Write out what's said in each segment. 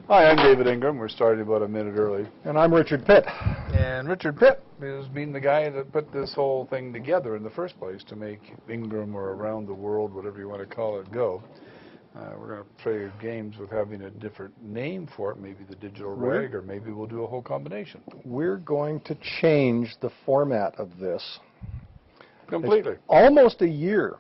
Hi, I'm David Ingram. We're starting about a minute early. And I'm Richard Pitt. And Richard Pitt has been the guy that put this whole thing together in the first place to make Ingram or Around the World, whatever you want to call it, go. We're going to play games with having a different name for it, maybe the digital rag, or maybe we'll do a whole combination. We're going to change the format of this. Completely. It's almost a year.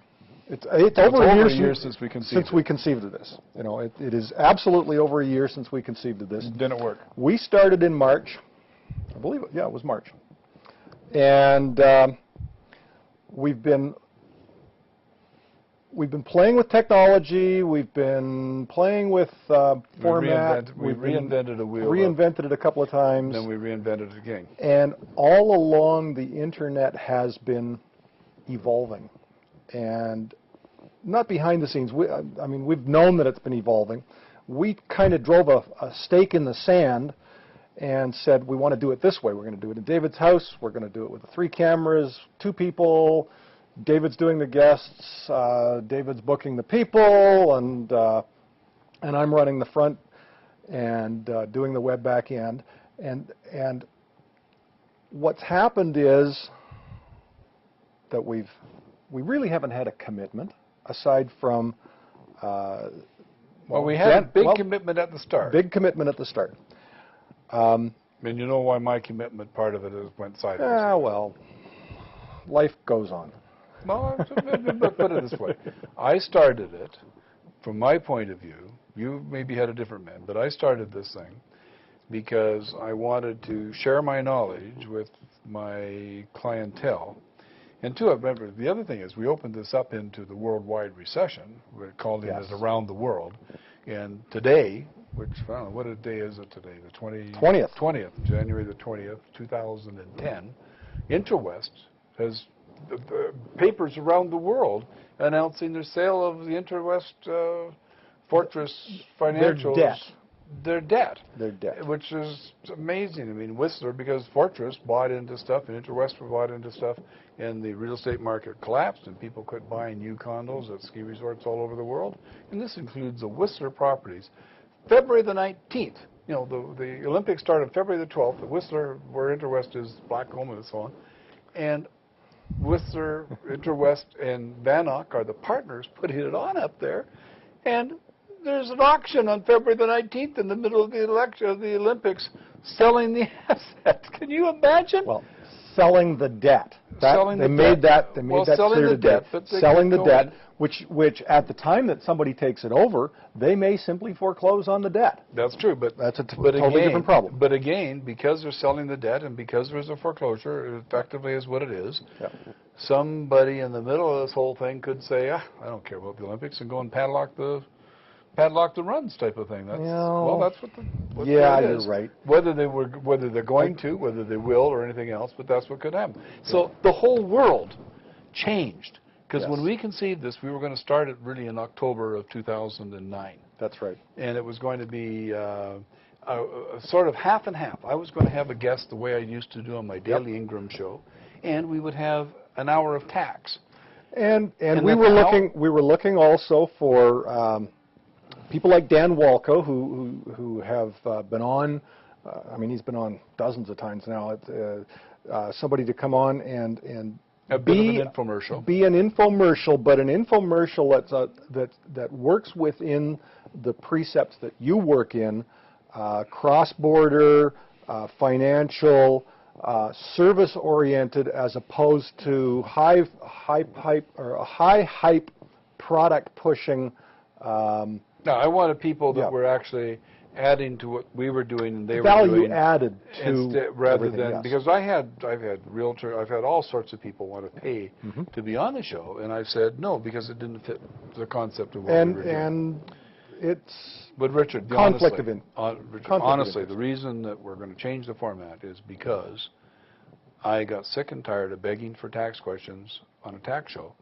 It's over a year since we conceived of this. You know, it is absolutely over a year since we conceived of this. Didn't work. We started in March. I believe it. Yeah, it was March. And we've been playing with technology. We've been playing with format. We've reinvented a wheel. Reinvented it a couple of times. Then we reinvented it again. And all along, the internet has been evolving. And not behind the scenes. I mean, we've known that it's been evolving. We kind of drove a stake in the sand and said, we want to do it this way. We're going to do it in David's house. We're going to do it with the 3 cameras, 2 people. David's doing the guests. David's booking the people, and I'm running the front and doing the web back end. And what's happened is that we really haven't had a commitment, aside from... we had a big commitment at the start. Big commitment at the start. And you know why my commitment, part of it, went sideways. Well, life goes on. Well, put it this way. I started it, from my point of view. You maybe had a different man, but I started this thing because I wanted to share my knowledge with my clientele. And remember, the other thing is we opened this up into the worldwide recession. We're calling it Around the World. And today, which, I don't know, what day is it today? The 20th, January the 20th, 2010, Interwest has papers around the world announcing their sale of the Interwest Fortress Financials. Their debt, which is amazing. I mean, Whistler, because Fortress bought into stuff and Interwest bought into stuff, and the real estate market collapsed, and people quit buying new condos at ski resorts all over the world. And this includes the Whistler properties. February the 19th, you know, the Olympics started February the 12th. The Whistler, where Interwest is Blackcomb and so on, and Whistler, Interwest, and Bannock are the partners putting it on up there, and there's an auction on February the 19th in the middle of the Olympics, selling the assets. Can you imagine? Well, selling the debt. They made that clear today. Selling the debt, which at the time that somebody takes it over, they may simply foreclose on the debt. That's true, but that's a totally different problem. But again, because they're selling the debt and because there's a foreclosure, it effectively is what it is. Yep. Somebody in the middle of this whole thing could say, I don't care about the Olympics, and go and padlock the runs type of thing. That's what you're right. Whether they're going to, whether they will, or anything else, but that's what could happen. So the whole world changed because when we conceived this, we were going to start it really in October of 2009. That's right. And it was going to be sort of half and half. I was going to have a guest the way I used to do on my daily Ingram show, and we would have an hour of tax. And we were looking also for. People like Dan Walco, who have been on, I mean, he's been on dozens of times now. Somebody to come on and be an infomercial. Be an infomercial, but an infomercial that works within the precepts that you work in, cross-border, financial, service-oriented, as opposed to high hype product pushing. No, I wanted people that were actually adding to what we were doing and they were doing. Value added to rather than because I've had all sorts of people want to pay to be on the show, and I've said no because it didn't fit the concept of what we were doing. And it's Richard, honestly, the reason that we're going to change the format is because I got sick and tired of begging for tax questions on a tax show.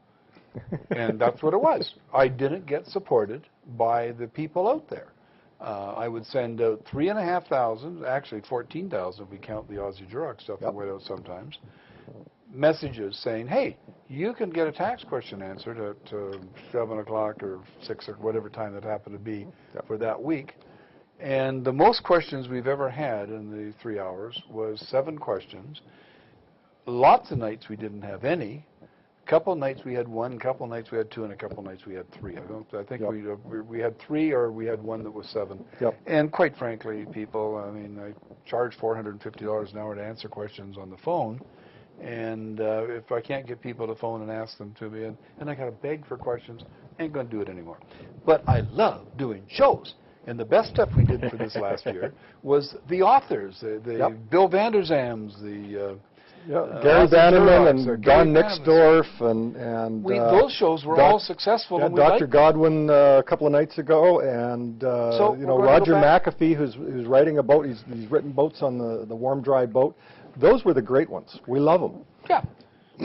And that's what it was. I didn't get supported by the people out there. I would send out 3,500, actually 14,000 if we count the Aussie Duroc stuff that went out sometimes, messages saying, hey, you can get a tax question answered at 7 o'clock or 6 or whatever time that happened to be for that week. And the most questions we've ever had in the 3 hours was 7 questions. Lots of nights we didn't have any. A couple nights we had 1, a couple nights we had 2, and a couple nights we had 3. I think we had 3, or we had 1 that was 7. Yep. And quite frankly, people, I mean, I charge $450 an hour to answer questions on the phone. And if I can't get people to phone and ask them to me, and I got to beg for questions, I ain't going to do it anymore. But I love doing shows. And the best stuff we did for this last year was the authors, the Bill Vanderzams, the Gary Vanderman and Don Nixdorf and those shows were all successful. And Dr. Godwin a couple of nights ago, and Roger McAfee, who's writing a boat. He's written boats on the warm dry boat. Those were the great ones. We love them. Yeah.